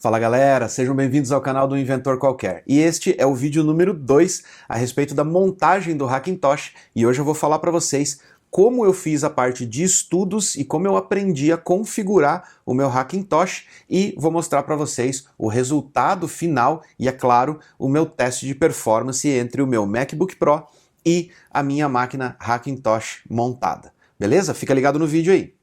Fala galera, sejam bem-vindos ao canal do Inventor Qualquer. E este é o vídeo número 2 a respeito da montagem do Hackintosh e hoje eu vou falar para vocês como eu fiz a parte de estudos e como eu aprendi a configurar o meu Hackintosh e vou mostrar para vocês o resultado final e, é claro, o meu teste de performance entre o meu MacBook Pro e a minha máquina Hackintosh montada. Beleza? Fica ligado no vídeo aí.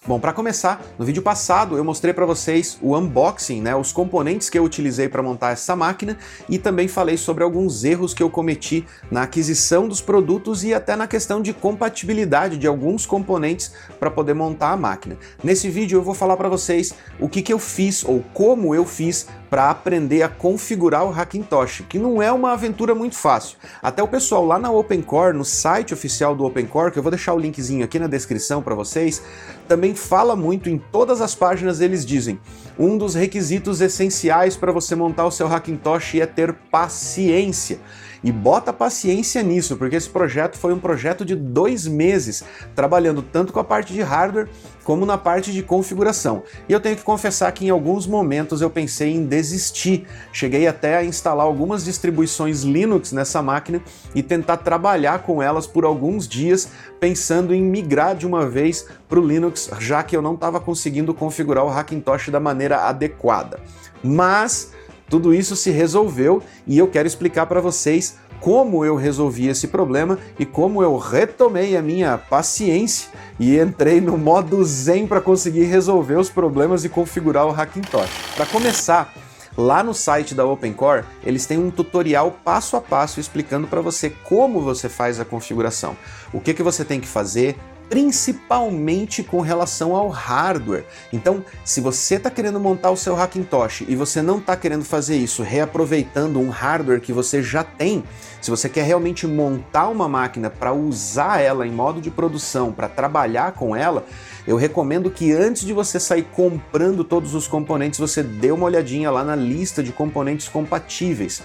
Bom, para começar, no vídeo passado eu mostrei para vocês o unboxing, os componentes que eu utilizei para montar essa máquina e também falei sobre alguns erros que eu cometi na aquisição dos produtos e até na questão de compatibilidade de alguns componentes para poder montar a máquina. Nesse vídeo eu vou falar para vocês o que eu fiz ou como eu fiz para aprender a configurar o Hackintosh, que não é uma aventura muito fácil. Até o pessoal lá na OpenCore, no site oficial do OpenCore, que eu vou deixar o linkzinho aqui na descrição para vocês, também fala muito, em todas as páginas eles dizem, um dos requisitos essenciais para você montar o seu Hackintosh é ter paciência. E bota paciência nisso, porque esse projeto foi um projeto de 2 meses, trabalhando tanto com a parte de hardware como na parte de configuração. E eu tenho que confessar que em alguns momentos eu pensei em desistir. Cheguei até a instalar algumas distribuições Linux nessa máquina e tentar trabalhar com elas por alguns dias, pensando em migrar de uma vez para o Linux, já que eu não estava conseguindo configurar o Hackintosh da maneira adequada. Mas tudo isso se resolveu e eu quero explicar para vocês como eu resolvi esse problema e como eu retomei a minha paciência e entrei no modo zen para conseguir resolver os problemas e configurar o Hackintosh. Para começar, lá no site da OpenCore, eles têm um tutorial passo a passo explicando para você como você faz a configuração, o que você tem que fazer, principalmente com relação ao hardware. Então, se você está querendo montar o seu Hackintosh e você não está querendo fazer isso reaproveitando um hardware que você já tem, se você quer realmente montar uma máquina para usar ela em modo de produção, para trabalhar com ela, eu recomendo que antes de você sair comprando todos os componentes, você dê uma olhadinha lá na lista de componentes compatíveis,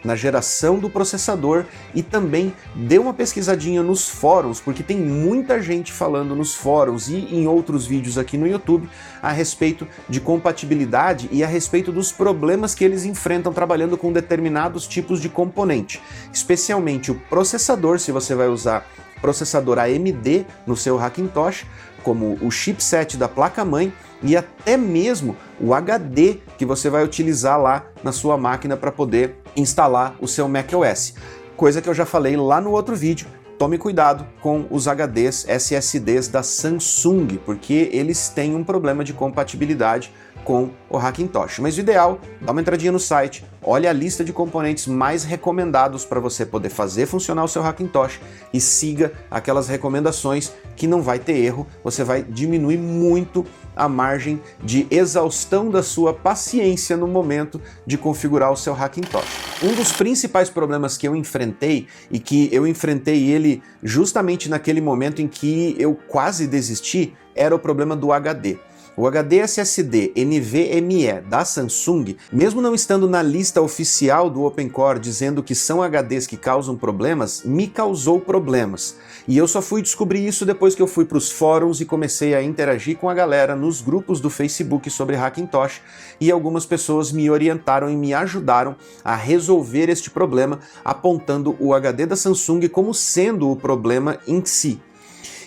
na geração do processador e também dê uma pesquisadinha nos fóruns, porque tem muita gente falando nos fóruns e em outros vídeos aqui no YouTube a respeito de compatibilidade e a respeito dos problemas que eles enfrentam trabalhando com determinados tipos de componente, especialmente o processador, se você vai usar processador AMD no seu Hackintosh, como o chipset da placa-mãe e até mesmo o HD que você vai utilizar lá na sua máquina para poder instalar o seu macOS. Coisa que eu já falei lá no outro vídeo, tome cuidado com os HDs, SSDs da Samsung, porque eles têm um problema de compatibilidade com o Hackintosh. Mas o ideal, dá uma entradinha no site, olha a lista de componentes mais recomendados para você poder fazer funcionar o seu Hackintosh e siga aquelas recomendações que não vai ter erro, você vai diminuir muito a margem de exaustão da sua paciência no momento de configurar o seu Hackintosh. Um dos principais problemas que eu enfrentei, e que eu enfrentei ele justamente naquele momento em que eu quase desisti, era o problema do HD. O HD SSD NVMe da Samsung, mesmo não estando na lista oficial do OpenCore dizendo que são HDs que causam problemas, me causou problemas. E eu só fui descobrir isso depois que eu fui para os fóruns e comecei a interagir com a galera nos grupos do Facebook sobre Hackintosh e algumas pessoas me orientaram e me ajudaram a resolver este problema, apontando o HD da Samsung como sendo o problema em si.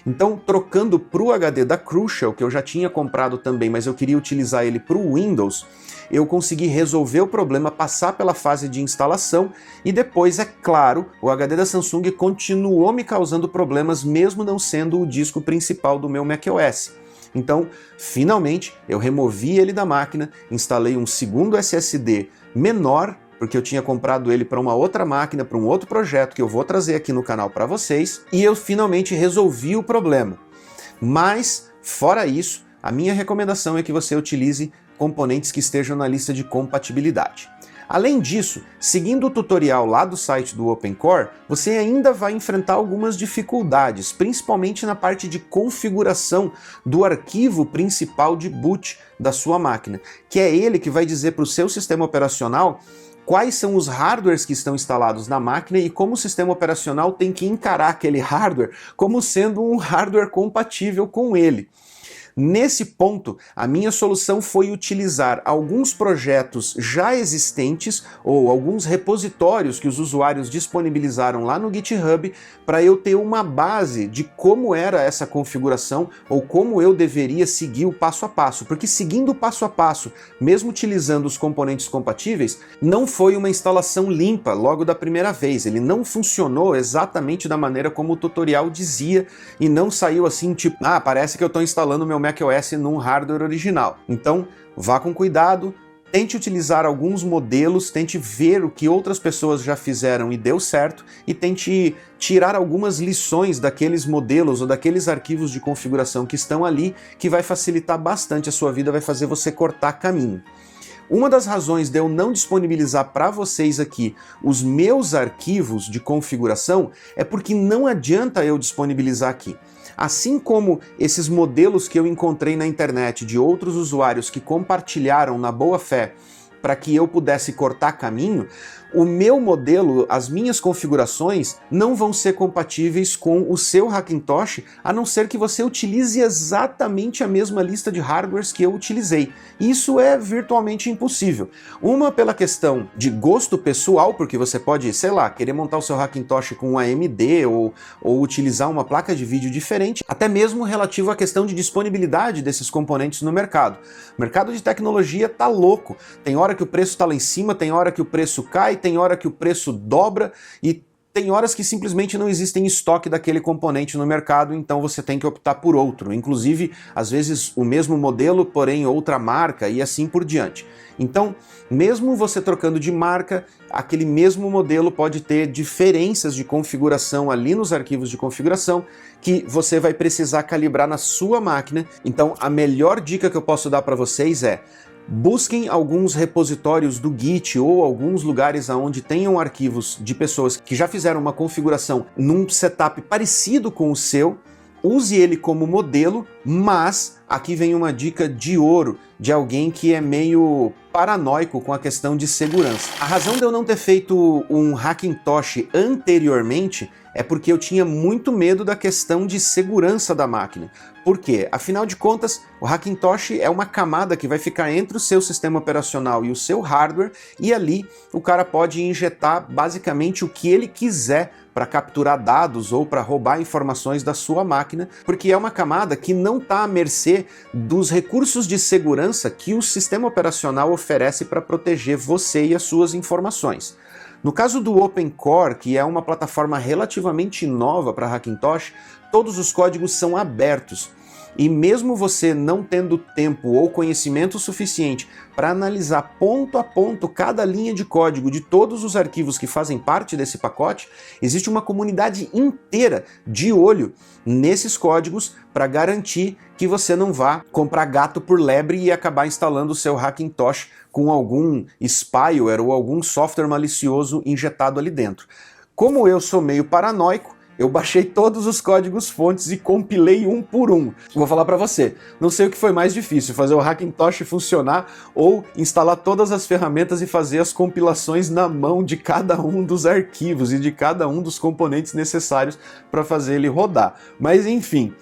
Então, trocando para o HD da Crucial, que eu já tinha comprado também, mas eu queria utilizar ele para o Windows, eu consegui resolver o problema, passar pela fase de instalação e depois, é claro, o HD da Samsung continuou me causando problemas, mesmo não sendo o disco principal do meu macOS. Então, finalmente, eu removi ele da máquina, instalei um segundo SSD menor, porque eu tinha comprado ele para uma outra máquina, para um outro projeto que eu vou trazer aqui no canal para vocês, e eu finalmente resolvi o problema. Mas, fora isso, a minha recomendação é que você utilize componentes que estejam na lista de compatibilidade. Além disso, seguindo o tutorial lá do site do OpenCore, você ainda vai enfrentar algumas dificuldades, principalmente na parte de configuração do arquivo principal de boot da sua máquina, que é ele que vai dizer para o seu sistema operacional quais são os hardwares que estão instalados na máquina e como o sistema operacional tem que encarar aquele hardware como sendo um hardware compatível com ele. Nesse ponto, a minha solução foi utilizar alguns projetos já existentes ou alguns repositórios que os usuários disponibilizaram lá no GitHub para eu ter uma base de como era essa configuração ou como eu deveria seguir o passo a passo, porque seguindo o passo a passo, mesmo utilizando os componentes compatíveis, não foi uma instalação limpa logo da primeira vez, ele não funcionou exatamente da maneira como o tutorial dizia e não saiu assim tipo, parece que eu estou instalando meu macOS num hardware original. Então, vá com cuidado, tente utilizar alguns modelos, tente ver o que outras pessoas já fizeram e deu certo, e tente tirar algumas lições daqueles modelos ou daqueles arquivos de configuração que estão ali, que vai facilitar bastante a sua vida, vai fazer você cortar caminho. Uma das razões de eu não disponibilizar para vocês aqui os meus arquivos de configuração é porque não adianta eu disponibilizar aqui. Assim como esses modelos que eu encontrei na internet de outros usuários que compartilharam na boa fé para que eu pudesse cortar caminho, o meu modelo, as minhas configurações não vão ser compatíveis com o seu Hackintosh, a não ser que você utilize exatamente a mesma lista de hardwares que eu utilizei. Isso é virtualmente impossível. Uma pela questão de gosto pessoal, porque você pode, sei lá, querer montar o seu Hackintosh com um AMD ou utilizar uma placa de vídeo diferente, até mesmo relativo à questão de disponibilidade desses componentes no mercado. O mercado de tecnologia tá louco. Tem hora que o preço está lá em cima, tem hora que o preço cai, tem hora que o preço dobra e tem horas que simplesmente não existem estoque daquele componente no mercado, então você tem que optar por outro. Inclusive, às vezes o mesmo modelo, porém outra marca e assim por diante. Então, mesmo você trocando de marca, aquele mesmo modelo pode ter diferenças de configuração ali nos arquivos de configuração que você vai precisar calibrar na sua máquina. Então, a melhor dica que eu posso dar para vocês é: busquem alguns repositórios do Git ou alguns lugares onde tenham arquivos de pessoas que já fizeram uma configuração num setup parecido com o seu, use ele como modelo, mas aqui vem uma dica de ouro de alguém que é meio paranoico com a questão de segurança. A razão de eu não ter feito um Hackintosh anteriormente é porque eu tinha muito medo da questão de segurança da máquina. Por quê? Afinal de contas, o Hackintosh é uma camada que vai ficar entre o seu sistema operacional e o seu hardware, e ali o cara pode injetar basicamente o que ele quiser para capturar dados ou para roubar informações da sua máquina, porque é uma camada que não está à mercê dos recursos de segurança que o sistema operacional oferece para proteger você e as suas informações. No caso do OpenCore, que é uma plataforma relativamente nova para Hackintosh, todos os códigos são abertos. E mesmo você não tendo tempo ou conhecimento suficiente para analisar ponto a ponto cada linha de código de todos os arquivos que fazem parte desse pacote, existe uma comunidade inteira de olho nesses códigos para garantir que você não vá comprar gato por lebre e acabar instalando o seu Hackintosh com algum spyware ou algum software malicioso injetado ali dentro. Como eu sou meio paranoico, eu baixei todos os códigos fontes e compilei um por um. Vou falar para você, não sei o que foi mais difícil, fazer o Hackintosh funcionar ou instalar todas as ferramentas e fazer as compilações na mão de cada um dos arquivos e de cada um dos componentes necessários para fazer ele rodar. Mas enfim,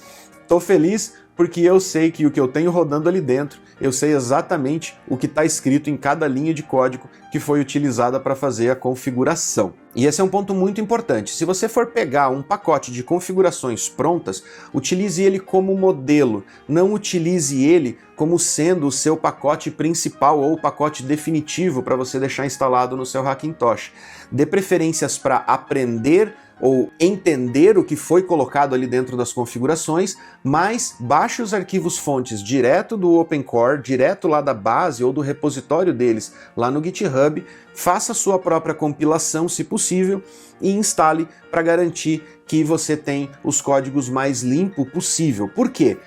tô feliz porque eu sei que o que eu tenho rodando ali dentro, eu sei exatamente o que está escrito em cada linha de código que foi utilizada para fazer a configuração. E esse é um ponto muito importante. Se você for pegar um pacote de configurações prontas, utilize ele como modelo, não utilize ele como sendo o seu pacote principal ou o pacote definitivo para você deixar instalado no seu Hackintosh. Dê preferências para aprender ou entender o que foi colocado ali dentro das configurações, mas baixe os arquivos fontes direto do OpenCore, direto lá da base ou do repositório deles lá no GitHub, faça sua própria compilação, se possível, e instale para garantir que você tem os códigos mais limpo possível. Por quê?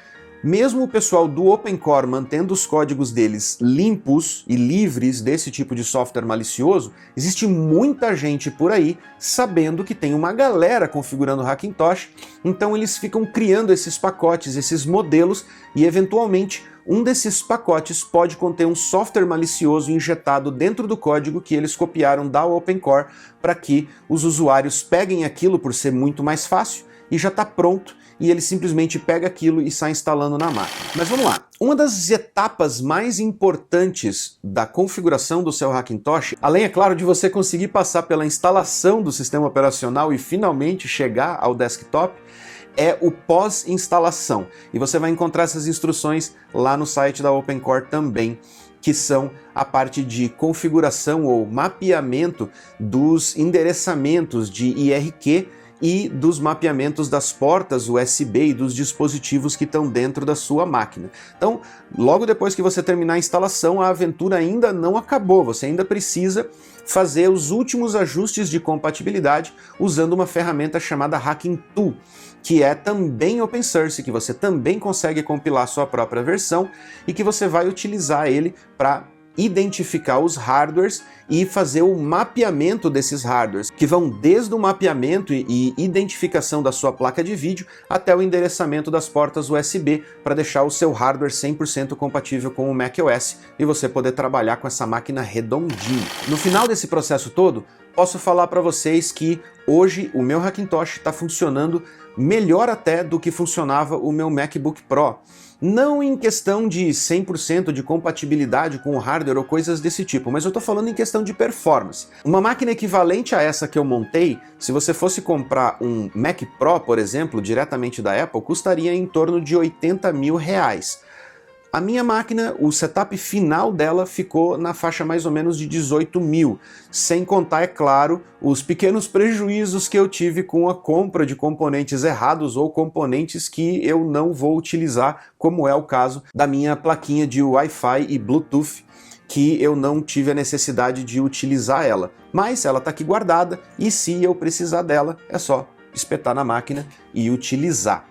Mesmo o pessoal do OpenCore mantendo os códigos deles limpos e livres desse tipo de software malicioso, existe muita gente por aí sabendo que tem uma galera configurando Hackintosh, então eles ficam criando esses pacotes, esses modelos, e eventualmente um desses pacotes pode conter um software malicioso injetado dentro do código que eles copiaram da OpenCore para que os usuários peguem aquilo por ser muito mais fácil e já está pronto, e ele simplesmente pega aquilo e sai instalando na máquina. Mas vamos lá. Uma das etapas mais importantes da configuração do seu Hackintosh, além, é claro, de você conseguir passar pela instalação do sistema operacional e finalmente chegar ao desktop, é o pós-instalação. E você vai encontrar essas instruções lá no site da OpenCore também, que são a parte de configuração ou mapeamento dos endereçamentos de IRQ e dos mapeamentos das portas USB e dos dispositivos que estão dentro da sua máquina. Então, logo depois que você terminar a instalação, a aventura ainda não acabou, você ainda precisa fazer os últimos ajustes de compatibilidade usando uma ferramenta chamada Hacking Tool, que é também open source, que você também consegue compilar sua própria versão e que você vai utilizar ele para identificar os hardwares e fazer o mapeamento desses hardwares, que vão desde o mapeamento e identificação da sua placa de vídeo até o endereçamento das portas USB para deixar o seu hardware 100% compatível com o macOS e você poder trabalhar com essa máquina redondinha. No final desse processo todo, posso falar para vocês que hoje o meu Hackintosh está funcionando melhor até do que funcionava o meu MacBook Pro. Não em questão de 100% de compatibilidade com o hardware ou coisas desse tipo, mas eu tô falando em questão de performance. Uma máquina equivalente a essa que eu montei, se você fosse comprar um Mac Pro, por exemplo, diretamente da Apple, custaria em torno de R$80 mil. A minha máquina, o setup final dela ficou na faixa mais ou menos de 18 mil, sem contar, é claro, os pequenos prejuízos que eu tive com a compra de componentes errados ou componentes que eu não vou utilizar, como é o caso da minha plaquinha de Wi-Fi e Bluetooth, que eu não tive a necessidade de utilizar ela. Mas ela está aqui guardada e se eu precisar dela, é só espetar na máquina e utilizar.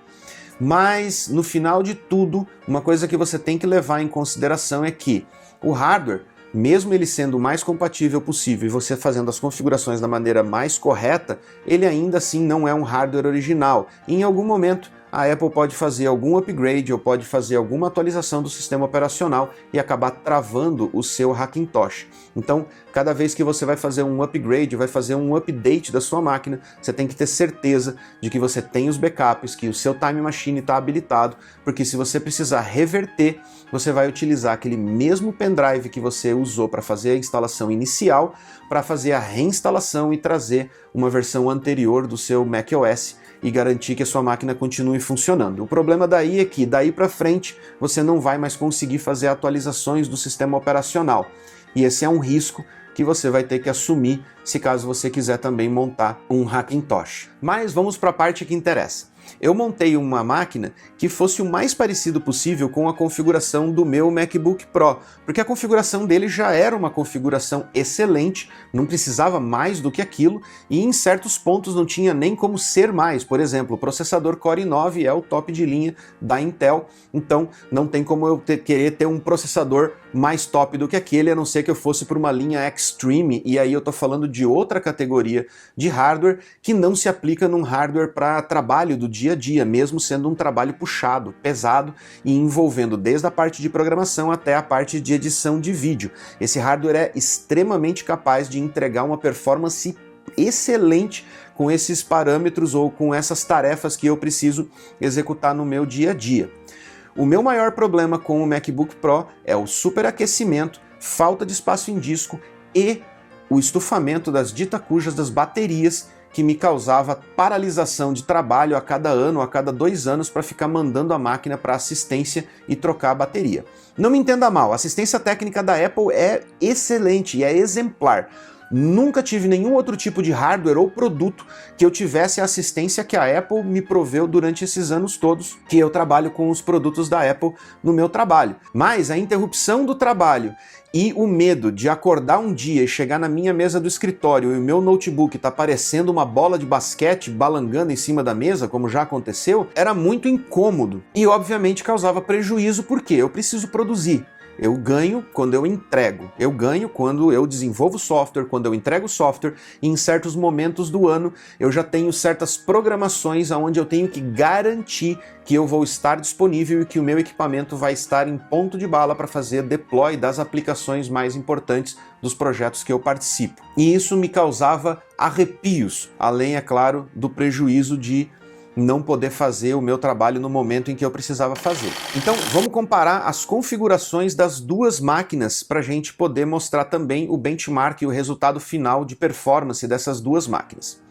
Mas, no final de tudo, uma coisa que você tem que levar em consideração é que o hardware, mesmo ele sendo o mais compatível possível e você fazendo as configurações da maneira mais correta, ele ainda assim não é um hardware original. E em algum momento, a Apple pode fazer algum upgrade ou pode fazer alguma atualização do sistema operacional e acabar travando o seu Hackintosh. Então, cada vez que você vai fazer um upgrade, vai fazer um update da sua máquina, você tem que ter certeza de que você tem os backups, que o seu Time Machine está habilitado, porque se você precisar reverter, você vai utilizar aquele mesmo pendrive que você usou para fazer a instalação inicial, para fazer a reinstalação e trazer uma versão anterior do seu macOS e garantir que a sua máquina continue funcionando. O problema daí é que, daí para frente, você não vai mais conseguir fazer atualizações do sistema operacional. E esse é um risco que você vai ter que assumir se caso você quiser também montar um Hackintosh. Mas vamos para a parte que interessa. Eu montei uma máquina que fosse o mais parecido possível com a configuração do meu MacBook Pro, porque a configuração dele já era uma configuração excelente, não precisava mais do que aquilo, e em certos pontos não tinha nem como ser mais. Por exemplo, o processador Core i9 é o top de linha da Intel, então não tem como eu querer ter um processador mais top do que aquele, a não ser que eu fosse por uma linha Extreme, e aí eu tô falando de outra categoria de hardware que não se aplica num hardware para trabalho do dia a dia, mesmo sendo um trabalho puxado, pesado e envolvendo desde a parte de programação até a parte de edição de vídeo. Esse hardware é extremamente capaz de entregar uma performance excelente com esses parâmetros ou com essas tarefas que eu preciso executar no meu dia a dia. O meu maior problema com o MacBook Pro é o superaquecimento, falta de espaço em disco e o estufamento das dita cujas das baterias, que me causava paralisação de trabalho a cada ano, a cada 2 anos, para ficar mandando a máquina para assistência e trocar a bateria. Não me entenda mal, a assistência técnica da Apple é excelente e é exemplar. Nunca tive nenhum outro tipo de hardware ou produto que eu tivesse a assistência que a Apple me proveu durante esses anos todos que eu trabalho com os produtos da Apple no meu trabalho. Mas a interrupção do trabalho e o medo de acordar um dia e chegar na minha mesa do escritório e o meu notebook tá parecendo uma bola de basquete balangando em cima da mesa, como já aconteceu, era muito incômodo e obviamente causava prejuízo porque eu preciso produzir. Eu ganho quando eu entrego. Eu ganho quando eu desenvolvo software, quando eu entrego software, e em certos momentos do ano eu já tenho certas programações onde eu tenho que garantir que eu vou estar disponível e que o meu equipamento vai estar em ponto de bala para fazer deploy das aplicações mais importantes dos projetos que eu participo. E isso me causava arrepios, além, é claro, do prejuízo de não poder fazer o meu trabalho no momento em que eu precisava fazer. Então vamos comparar as configurações das duas máquinas para a gente poder mostrar também o benchmark e o resultado final de performance dessas duas máquinas.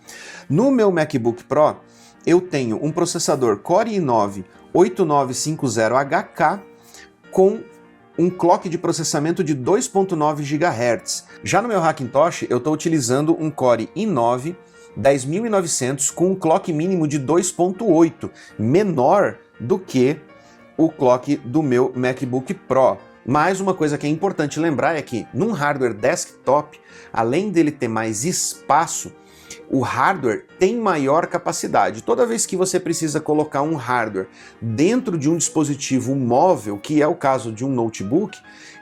No meu MacBook Pro, eu tenho um processador Core i9 8950HK com um clock de processamento de 2.9 GHz. Já no meu Hackintosh, eu estou utilizando um Core i9 10900 com um clock mínimo de 2.8, menor do que o clock do meu MacBook Pro. Mas uma coisa que é importante lembrar é que num hardware desktop, além dele ter mais espaço, o hardware tem maior capacidade. Toda vez que você precisa colocar um hardware dentro de um dispositivo móvel, que é o caso de um notebook,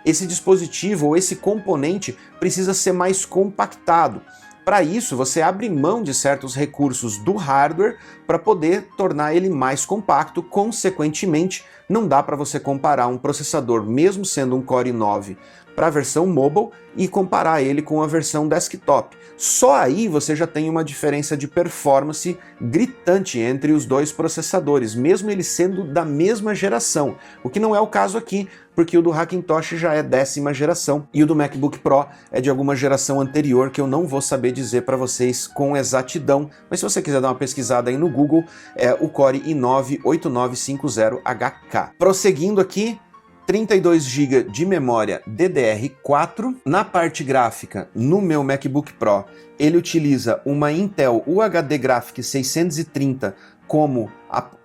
esse dispositivo ou esse componente precisa ser mais compactado. Para isso, você abre mão de certos recursos do hardware para poder tornar ele mais compacto. Consequentemente, não dá para você comparar um processador, mesmo sendo um Core i9, para a versão mobile e comparar ele com a versão desktop. Só aí você já tem uma diferença de performance gritante entre os dois processadores, mesmo eles sendo da mesma geração, o que não é o caso aqui, porque o do Hackintosh já é 10ª geração e o do MacBook Pro é de alguma geração anterior que eu não vou saber dizer para vocês com exatidão, mas se você quiser dar uma pesquisada aí no Google, é o Core i9 8950HK. Prosseguindo aqui, 32 GB de memória DDR4. Na parte gráfica, no meu MacBook Pro, ele utiliza uma Intel UHD Graphics 630 como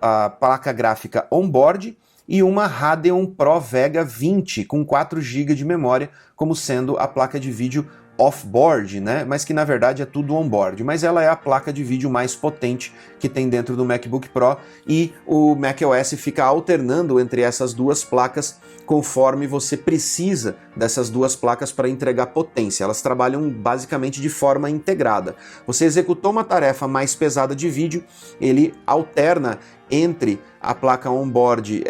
a placa gráfica onboard e uma Radeon Pro Vega 20 com 4 GB de memória como sendo a placa de vídeo off-board, né? Mas que na verdade é tudo on-board, mas ela é a placa de vídeo mais potente que tem dentro do MacBook Pro e o macOS fica alternando entre essas duas placas conforme você precisa dessas duas placas para entregar potência. Elas trabalham basicamente de forma integrada. Você executou uma tarefa mais pesada de vídeo, ele alterna entre a placa onboard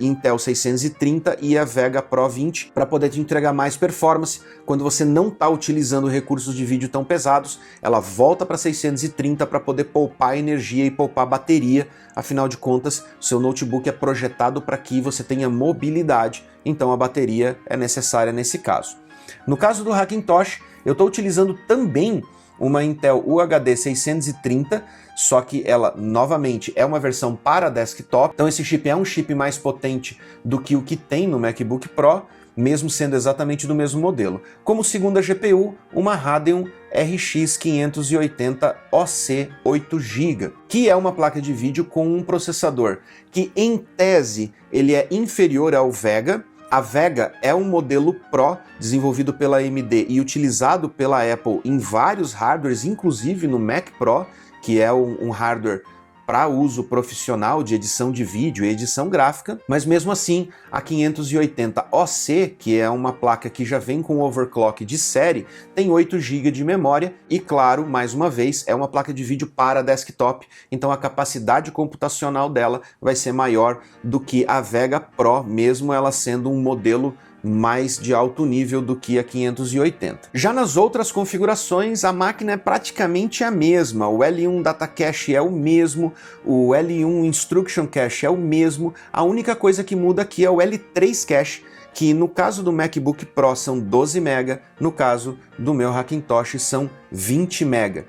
Intel 630 e a Vega Pro 20 para poder te entregar mais performance. Quando você não está utilizando recursos de vídeo tão pesados, ela volta para 630 para poder poupar energia e poupar bateria. Afinal de contas, seu notebook é projetado para que você tenha mobilidade, então a bateria é necessária nesse caso. No caso do Hackintosh, eu estou utilizando também uma Intel UHD 630, só que ela, novamente, é uma versão para desktop, então esse chip é um chip mais potente do que o que tem no MacBook Pro, mesmo sendo exatamente do mesmo modelo. Como segunda GPU, uma Radeon RX 580 OC 8 GB, que é uma placa de vídeo com um processador que, em tese, ele é inferior ao Vega. A Vega é um modelo Pro desenvolvido pela AMD e utilizado pela Apple em vários hardwares, inclusive no Mac Pro, que é um hardware para uso profissional de edição de vídeo e edição gráfica, mas mesmo assim a 580 OC, que é uma placa que já vem com overclock de série, tem 8 GB de memória e, claro, mais uma vez, é uma placa de vídeo para desktop, então a capacidade computacional dela vai ser maior do que a Vega Pro, mesmo ela sendo um modelo mais de alto nível do que a 580. Já nas outras configurações, a máquina é praticamente a mesma. O L1 Data Cache é o mesmo, o L1 Instruction Cache é o mesmo, a única coisa que muda aqui é o L3 Cache, que no caso do MacBook Pro são 12 MB, no caso do meu Hackintosh são 20 MB.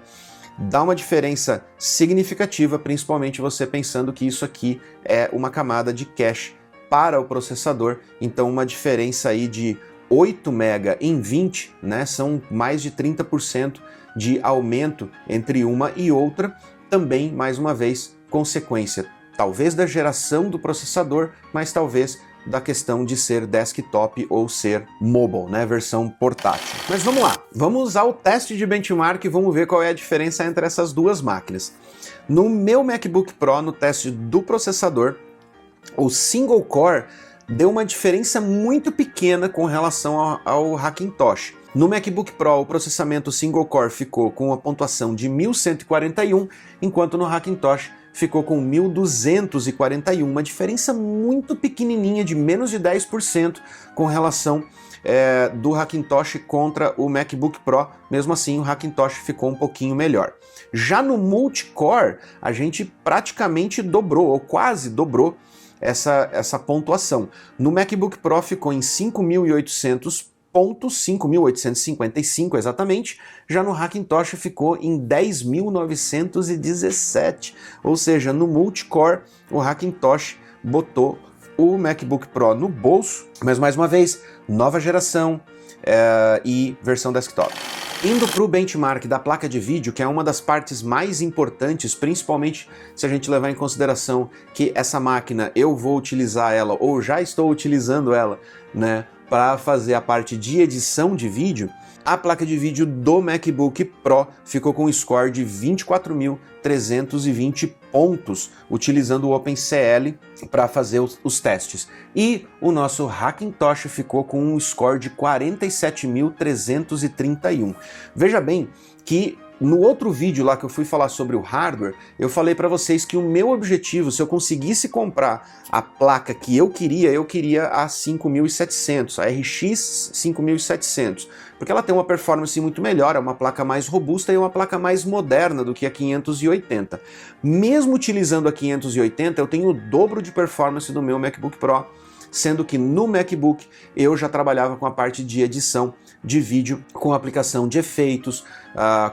Dá uma diferença significativa, principalmente você pensando que isso aqui é uma camada de cache para o processador, então uma diferença aí de 8 MB em 20, né, são mais de 30% de aumento entre uma e outra, também, mais uma vez, consequência talvez da geração do processador, mas talvez da questão de ser desktop ou ser mobile, né, versão portátil. Mas vamos lá, vamos usar o teste de benchmark e vamos ver qual é a diferença entre essas duas máquinas. No meu MacBook Pro, no teste do processador, o single core deu uma diferença muito pequena com relação ao Hackintosh. No MacBook Pro, o processamento single core ficou com uma pontuação de 1141, enquanto no Hackintosh ficou com 1241, uma diferença muito pequenininha de menos de 10% com relação do Hackintosh contra o MacBook Pro. Mesmo assim, o Hackintosh ficou um pouquinho melhor. Já no multicore, a gente praticamente dobrou, ou quase dobrou, essa pontuação. No MacBook Pro ficou em 5.800 pontos, 5.855 exatamente, já no Hackintosh ficou em 10.917, ou seja, no multicore o Hackintosh botou o MacBook Pro no bolso, mas mais uma vez, nova geração e versão desktop. Indo para o benchmark da placa de vídeo, que é uma das partes mais importantes, principalmente se a gente levar em consideração que essa máquina eu vou utilizar ela, ou já estou utilizando ela, né, para fazer a parte de edição de vídeo, a placa de vídeo do MacBook Pro ficou com um score de 24.320 pontos, utilizando o OpenCL para fazer os testes. E o nosso Hackintosh ficou com um score de 47.331. Veja bem que no outro vídeo lá que eu fui falar sobre o hardware, eu falei para vocês que o meu objetivo, se eu conseguisse comprar a placa que eu queria a 5700, a RX 5700, porque ela tem uma performance muito melhor, é uma placa mais robusta e uma placa mais moderna do que a 580. Mesmo utilizando a 580, eu tenho o dobro de performance do meu MacBook Pro, sendo que no MacBook eu já trabalhava com a parte de edição de vídeo, com aplicação de efeitos,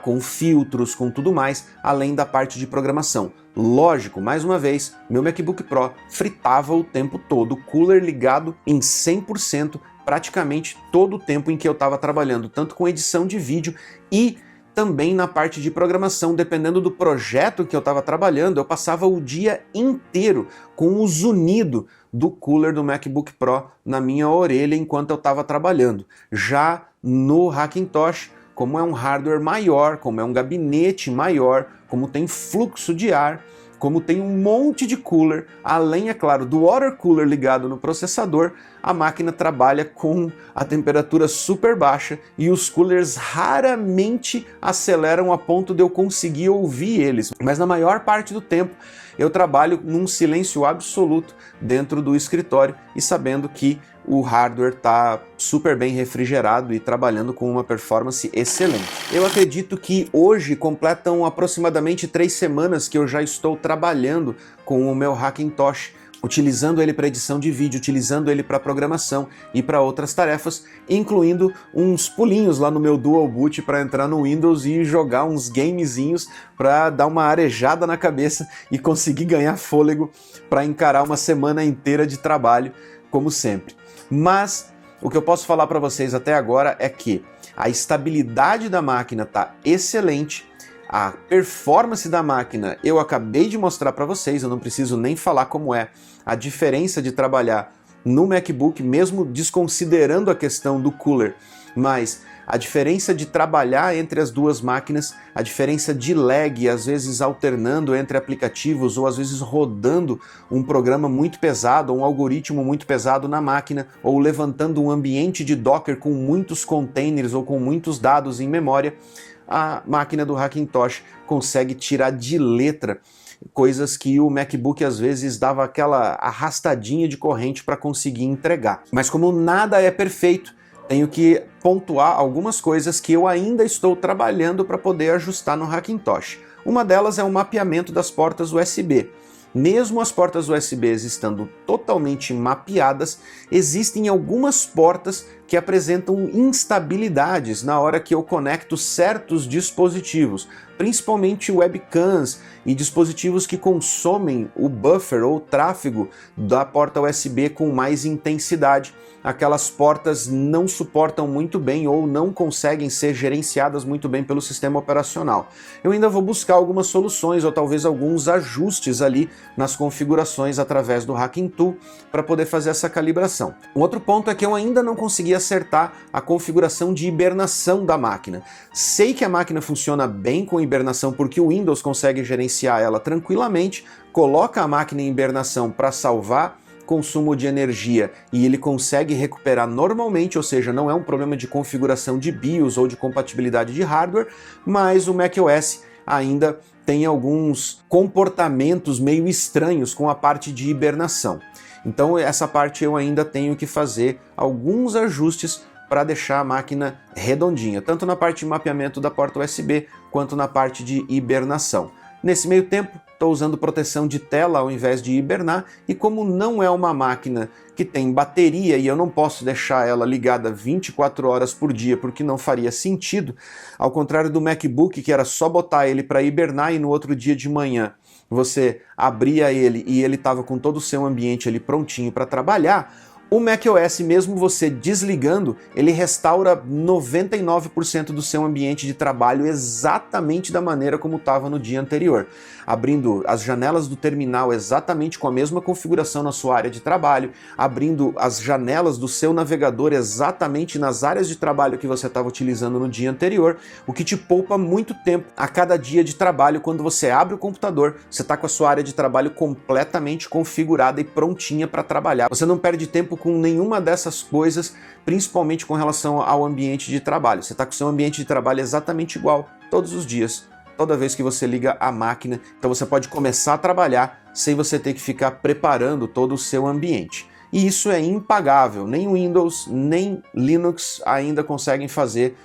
com filtros, com tudo mais, além da parte de programação. Lógico, mais uma vez, meu MacBook Pro fritava o tempo todo, cooler ligado em 100%, praticamente todo o tempo em que eu estava trabalhando, tanto com edição de vídeo e também na parte de programação. Dependendo do projeto que eu estava trabalhando, eu passava o dia inteiro com o zunido do cooler do MacBook Pro na minha orelha enquanto eu estava trabalhando. Já no Hackintosh, como é um hardware maior, como é um gabinete maior, como tem fluxo de ar, como tem um monte de cooler, além, é claro, do water cooler ligado no processador, a máquina trabalha com a temperatura super baixa e os coolers raramente aceleram a ponto de eu conseguir ouvir eles. Mas na maior parte do tempo eu trabalho num silêncio absoluto dentro do escritório e sabendo que o hardware está super bem refrigerado e trabalhando com uma performance excelente. Eu acredito que hoje completam aproximadamente 3 semanas que eu já estou trabalhando com o meu Hackintosh, utilizando ele para edição de vídeo, utilizando ele para programação e para outras tarefas, incluindo uns pulinhos lá no meu Dual Boot para entrar no Windows e jogar uns gamezinhos para dar uma arejada na cabeça e conseguir ganhar fôlego para encarar uma semana inteira de trabalho, como sempre. Mas o que eu posso falar para vocês até agora é que a estabilidade da máquina está excelente, a performance da máquina eu acabei de mostrar para vocês, eu não preciso nem falar como é a diferença de trabalhar no MacBook, mesmo desconsiderando a questão do cooler, mas a diferença de trabalhar entre as duas máquinas, a diferença de lag, às vezes alternando entre aplicativos ou às vezes rodando um programa muito pesado, um algoritmo muito pesado na máquina, ou levantando um ambiente de Docker com muitos containers ou com muitos dados em memória, a máquina do Hackintosh consegue tirar de letra coisas que o MacBook às vezes dava aquela arrastadinha de corrente para conseguir entregar. Mas como nada é perfeito, tenho que pontuar algumas coisas que eu ainda estou trabalhando para poder ajustar no Hackintosh. Uma delas é o mapeamento das portas USB. Mesmo as portas USBs estando totalmente mapeadas, existem algumas portas que apresentam instabilidades na hora que eu conecto certos dispositivos, principalmente webcams e dispositivos que consomem o buffer ou o tráfego da porta USB com mais intensidade. Aquelas portas não suportam muito bem ou não conseguem ser gerenciadas muito bem pelo sistema operacional. Eu ainda vou buscar algumas soluções ou talvez alguns ajustes ali nas configurações através do Hacking Tool para poder fazer essa calibração. Um outro ponto é que eu ainda não consegui acertar a configuração de hibernação da máquina. Sei que a máquina funciona bem com hibernação porque o Windows consegue gerenciar ela tranquilamente, coloca a máquina em hibernação para salvar consumo de energia e ele consegue recuperar normalmente, ou seja, não é um problema de configuração de BIOS ou de compatibilidade de hardware, mas o macOS ainda tem alguns comportamentos meio estranhos com a parte de hibernação. Então essa parte eu ainda tenho que fazer alguns ajustes para deixar a máquina redondinha, tanto na parte de mapeamento da porta USB quanto na parte de hibernação. Nesse meio tempo, estou usando proteção de tela ao invés de hibernar, e como não é uma máquina que tem bateria e eu não posso deixar ela ligada 24 horas por dia porque não faria sentido, ao contrário do MacBook, que era só botar ele para hibernar e no outro dia de manhã você abria ele e ele estava com todo o seu ambiente ali prontinho para trabalhar, o macOS, mesmo você desligando, ele restaura 99% do seu ambiente de trabalho exatamente da maneira como estava no dia anterior, abrindo as janelas do terminal exatamente com a mesma configuração na sua área de trabalho, abrindo as janelas do seu navegador exatamente nas áreas de trabalho que você estava utilizando no dia anterior, o que te poupa muito tempo a cada dia de trabalho. Quando você abre o computador, você está com a sua área de trabalho completamente configurada e prontinha para trabalhar. Você não perde tempo com nenhuma dessas coisas, principalmente com relação ao ambiente de trabalho. Você está com o seu ambiente de trabalho exatamente igual todos os dias, toda vez que você liga a máquina. Então você pode começar a trabalhar sem você ter que ficar preparando todo o seu ambiente. E isso é impagável. Nem Windows, nem Linux ainda conseguem fazer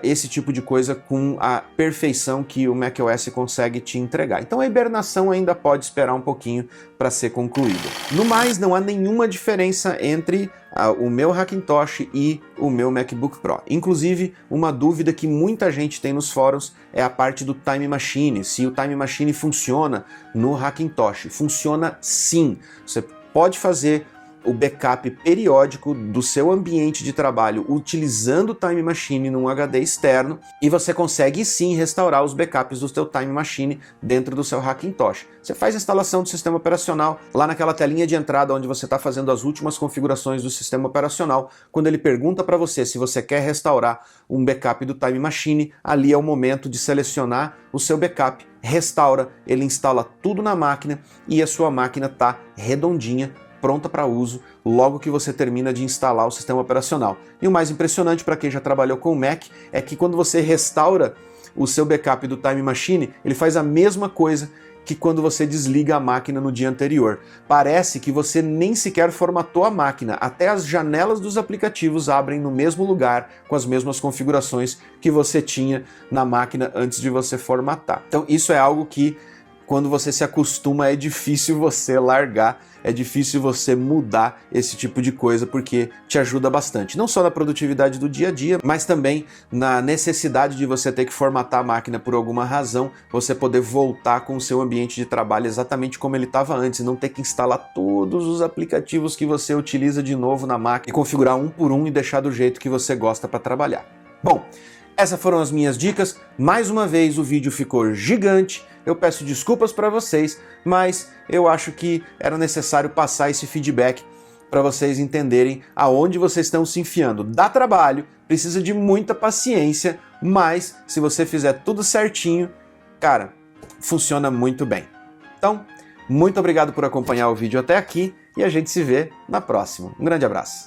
esse tipo de coisa com a perfeição que o macOS consegue te entregar. Então a hibernação ainda pode esperar um pouquinho para ser concluída. No mais, não há nenhuma diferença entre o meu Hackintosh e o meu MacBook Pro. Inclusive, uma dúvida que muita gente tem nos fóruns é a parte do Time Machine, se o Time Machine funciona no Hackintosh. Funciona sim. Você pode fazer o backup periódico do seu ambiente de trabalho utilizando o Time Machine num HD externo, e você consegue sim restaurar os backups do seu Time Machine dentro do seu Hackintosh. Você faz a instalação do sistema operacional lá naquela telinha de entrada onde você está fazendo as últimas configurações do sistema operacional. Quando ele pergunta para você se você quer restaurar um backup do Time Machine, ali é o momento de selecionar o seu backup, restaura, ele instala tudo na máquina e a sua máquina está redondinha, pronta para uso logo que você termina de instalar o sistema operacional. E o mais impressionante para quem já trabalhou com o Mac é que quando você restaura o seu backup do Time Machine, ele faz a mesma coisa que quando você desliga a máquina no dia anterior. Parece que você nem sequer formatou a máquina, até as janelas dos aplicativos abrem no mesmo lugar, com as mesmas configurações que você tinha na máquina antes de você formatar. Então isso é algo que, quando você se acostuma, é difícil você largar, é difícil você mudar esse tipo de coisa, porque te ajuda bastante. Não só na produtividade do dia a dia, mas também na necessidade de você ter que formatar a máquina por alguma razão, você poder voltar com o seu ambiente de trabalho exatamente como ele estava antes, e não ter que instalar todos os aplicativos que você utiliza de novo na máquina, e configurar um por um e deixar do jeito que você gosta para trabalhar. Bom, essas foram as minhas dicas. Mais uma vez o vídeo ficou gigante, eu peço desculpas para vocês, mas eu acho que era necessário passar esse feedback para vocês entenderem aonde vocês estão se enfiando. Dá trabalho, precisa de muita paciência, mas se você fizer tudo certinho, cara, funciona muito bem. Então, muito obrigado por acompanhar o vídeo até aqui e a gente se vê na próxima. Um grande abraço.